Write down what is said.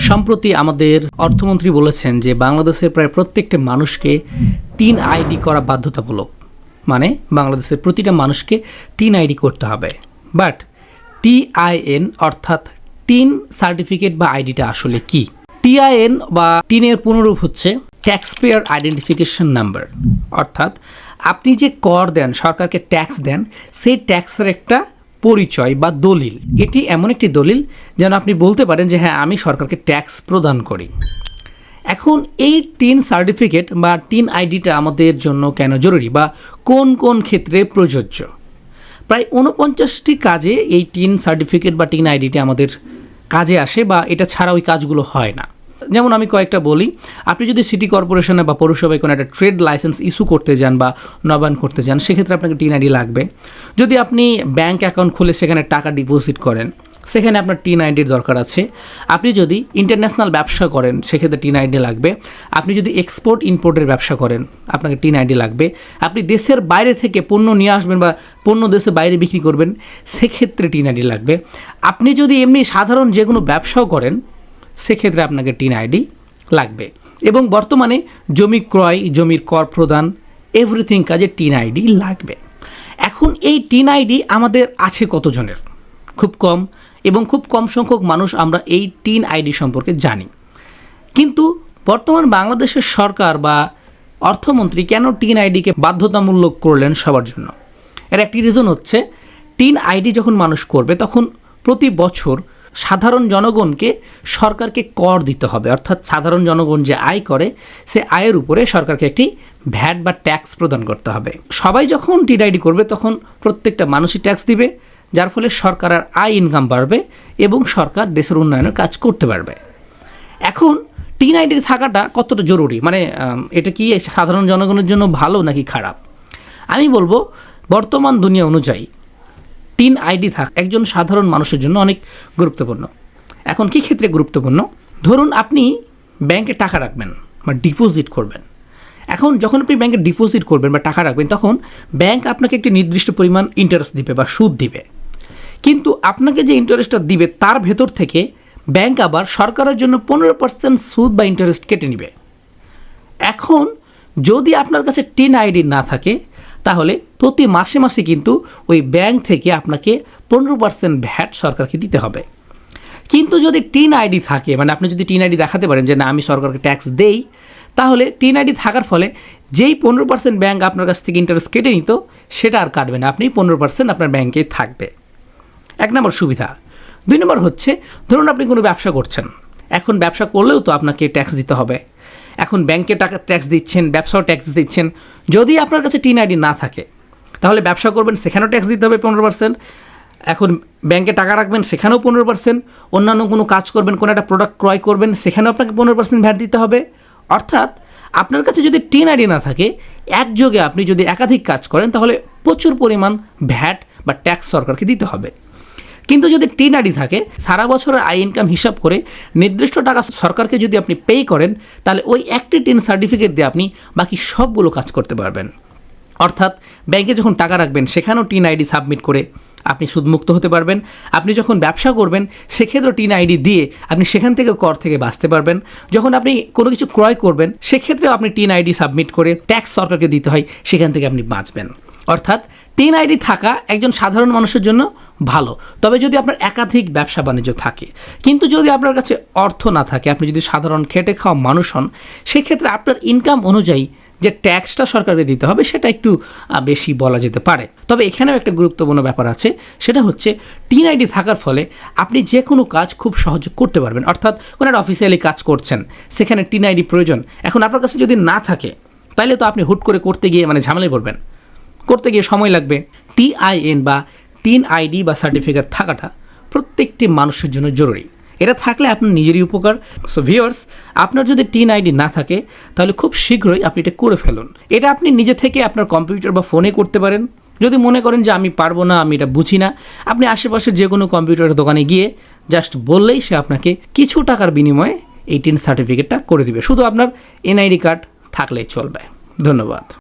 সম্প্রতি আমাদের অর্থমন্ত্রী বলেছেন যে বাংলাদেশের প্রায় প্রত্যেকটা মানুষকে টিন আইডি করা বাধ্যতামূলক, মানে বাংলাদেশের প্রতিটা মানুষকে টিন আইডি করতে হবে। বাট টিআইএন অর্থাৎ টিন সার্টিফিকেট বা আইডিটা আসলে কি? টিআইএন বা টিনের পুনরূপ হচ্ছে ট্যাক্স পেয়ার আইডেন্টিফিকেশন নাম্বার, অর্থাৎ আপনি যে কর দেন, সরকারকে ট্যাক্স দেন, সেই ট্যাক্সের একটা পরিচয় বা দলিল। এটি এমন একটি দলিল যেন আপনি বলতে পারেন যে হ্যাঁ, আমি সরকারকে ট্যাক্স প্রদান করি। এখন এই টিন সার্টিফিকেট বা টিন আইডিটা আমাদের জন্য কেন জরুরি বা কোন কোন ক্ষেত্রে প্রযোজ্য? প্রায় 49টি কাজে এই টিন সার্টিফিকেট বা টিন আইডিটা আমাদের কাজে আসে, বা এটা ছাড়া ওই কাজগুলো হয় না। যেমন আমি কয়েকটা বলি। আপনি যদি সিটি কর্পোরেশনে বা পৌরসভায় কোনো একটা ট্রেড লাইসেন্স ইস্যু করতে যান বা নবায়ন করতে যান, সেক্ষেত্রে আপনাকে টিন আইডি লাগবে। যদি আপনি ব্যাঙ্ক অ্যাকাউন্ট খুলে সেখানে টাকা ডিপোজিট করেন, সেখানে আপনার টিন আইডির দরকার আছে। আপনি যদি ইন্টারন্যাশনাল ব্যবসা করেন, সেক্ষেত্রে টিন আইডি লাগবে। আপনি যদি এক্সপোর্ট ইম্পোর্টের ব্যবসা করেন, আপনাকে টিন আইডি লাগবে। আপনি দেশের বাইরে থেকে পণ্য নিয়ে আসবেন বা পণ্য দেশের বাইরে বিক্রি করবেন, সেক্ষেত্রে টিন আইডি লাগবে। আপনি যদি এমনি সাধারণ যে কোনো ব্যবসাও করেন, সেক্ষেত্রে আপনাকে টিন আইডি লাগবে। এবং বর্তমানে জমি ক্রয়, জমির কর প্রদান, এভরিথিং কাজে টিন আইডি লাগবে। এখন এই টিন আইডি আমাদের আছে কতজনের? খুব কম, এবং খুব কম সংখ্যক মানুষ আমরা এই টিন আইডি সম্পর্কে জানি। কিন্তু বর্তমান বাংলাদেশের সরকার বা অর্থমন্ত্রী কেন টিন আইডিকে বাধ্যতামূলক করলেন সবার জন্য? এর একটি রিজন হচ্ছে, টিন আইডি যখন মানুষ করবে তখন প্রতি বছর সাধারণ জনগণকে সরকারকে কর দিতে হবে। অর্থাৎ সাধারণ জনগণ যে আয় করে, সে আয়ের উপরে সরকারকে একটি ভ্যাট বা ট্যাক্স প্রদান করতে হবে। সবাই যখন টিন আইডি করবে তখন প্রত্যেকটা মানুষই ট্যাক্স দিবে, যার ফলে সরকারের আয় ইনকাম বাড়বে এবং সরকার দেশের উন্নয়নের কাজ করতে পারবে। এখন টিন আইডি থাকাটা কতটা জরুরি, মানে এটা কি সাধারণ জনগণের জন্য ভালো নাকি খারাপ? আমি বলবো বর্তমান দুনিয়া অনুযায়ী টিন আইডি থাকা একজন সাধারণ মানুষের জন্য অনেক গুরুত্বপূর্ণ। এখন কী ক্ষেত্রে গুরুত্বপূর্ণ? ধরুন আপনি ব্যাংকে টাকা রাখবেন বা ডিপোজিট করবেন। এখন যখন আপনি ব্যাংকে ডিপোজিট করবেন বা টাকা রাখবেন, তখন ব্যাংক আপনাকে একটি নির্দিষ্ট পরিমাণ ইন্টারেস্ট দিবে বা সুদ দিবে। কিন্তু আপনাকে যে ইন্টারেস্টটা দিবে তার ভেতর থেকে ব্যাংক আবার সরকারের জন্য 15% সুদ বা ইন্টারেস্ট কেটে নেবে। এখন যদি আপনার কাছে টিন আইডি না থাকে, তাহলে প্রতি মাসে মাসে কিন্তু ওই ব্যাংক থেকে আপনাকে 15% ভ্যাট সরকারকে দিতে হবে। কিন্তু যদি টিন আইডি থাকে, মানে আপনি যদি টিন আইডি দেখাতে পারেন যে না, আমি সরকারকে ট্যাক্স দেই, তাহলে টিন আইডি থাকার ফলে যেই 15% ব্যাংক আপনার কাছ থেকে ইন্টারেস্ট কেটে নিত, সেটা আর কাটবে না। আপনি 15% আপনার ব্যাংকে থাকবে। এক নম্বর সুবিধা। 2 নম্বর হচ্ছে, ধরুন আপনি কোনো ব্যবসা করছেন। এখন ব্যবসা করলেও তো আপনাকে ট্যাক্স দিতে হবে। এখন ব্যাংকে টাকা ট্যাক্স দিচ্ছেন, ব্যবসাও ট্যাক্স দিচ্ছেন। যদি আপনার কাছে টিন আইডি না থাকে, তাহলে ব্যবসা করবেন, সেখানেও ট্যাক্স দিতে হবে 15%। এখন ব্যাংকে টাকা রাখবেন, সেখানেও 15%। অন্যান্য কোনো কাজ করবেন, কোনো একটা প্রোডাক্ট ক্রয় করবেন, সেখানেও আপনাকে 15% ভ্যাট দিতে হবে। অর্থাৎ আপনার কাছে যদি টিন আইডি না থাকে, একযোগে আপনি যদি একাধিক কাজ করেন, তাহলে প্রচুর পরিমাণ ভ্যাট বা ট্যাক্স সরকারকে দিতে হবে। কিন্তু যদি টিন আইডি থাকে, সারা বছরের আয় ইনকাম হিসাব করে নির্দিষ্ট টাকা সরকারকে যদি আপনি পে করেন, তাহলে ওই একটি টিন সার্টিফিকেট দিয়ে আপনি বাকি সবগুলো কাজ করতে পারবেন। অর্থাৎ ব্যাংকে যখন টাকা রাখবেন, সেখানেও টিন আইডি সাবমিট করে আপনি সুদমুক্ত হতে পারবেন। আপনি যখন ব্যবসা করবেন, সেক্ষেত্রেও টিন আইডি দিয়ে আপনি সেখান থেকে কর থেকে বাঁচতে পারবেন। যখন আপনি কোনো কিছু ক্রয় করবেন, সেক্ষেত্রেও আপনি টিন আইডি সাবমিট করে ট্যাক্স সরকারকে দিতে হয়, সেখান থেকে আপনি বাঁচবেন। অর্থাৎ টিন আইডি থাকা একজন সাধারণ মানুষের জন্য ভালো। তবে যদি আপনার একাধিক ব্যবসা বাণিজ্য থাকে, কিন্তু যদি আপনার কাছে অর্থ না থাকে, আপনি যদি সাধারণ খেটে খাওয়া মানুষ হন, সেক্ষেত্রে আপনার ইনকাম অনুযায়ী যে ট্যাক্সটা সরকারকে দিতে হবে, সেটা একটু বেশি বলা যেতে পারে। তবে এখানেও একটা গুরুত্বপূর্ণ ব্যাপার আছে, সেটা হচ্ছে টিন আইডি থাকার ফলে আপনি যে কোনো কাজ খুব সহজে করতে পারবেন। অর্থাৎ কোনো একটা অফিসিয়ালি কাজ করছেন, সেখানে টিন আইডি প্রয়োজন। এখন আপনার কাছে যদি না থাকে, তাহলে তো আপনি হুট করে করতে গিয়ে ঝামেলায় পড়বেন, করতে গিয়ে সময় লাগবে। টিআইএন বা টিন আইডি বা সার্টিফিকেট থাকাটা প্রত্যেকটি মানুষের জন্য জরুরি। এটা থাকলে আপনার নিজেরই উপকার। সো ভিউয়ার্স, আপনার যদি টিন আইডি না থাকে, তাহলে খুব শীঘ্রই আপনি এটা করে ফেলুন। এটা আপনি নিজে থেকে আপনার কম্পিউটার বা ফোনে করতে পারেন। যদি মনে করেন যে আমি পারবো না, আমি এটা বুঝি না, আপনি আশেপাশের যে কোনো কম্পিউটারের দোকানে গিয়ে জাস্ট বললেই সে আপনাকে কিছু টাকার বিনিময়ে এই টিন সার্টিফিকেটটা করে দিবে। শুধু আপনার এনআইডি কার্ড থাকলেই চলবে। ধন্যবাদ।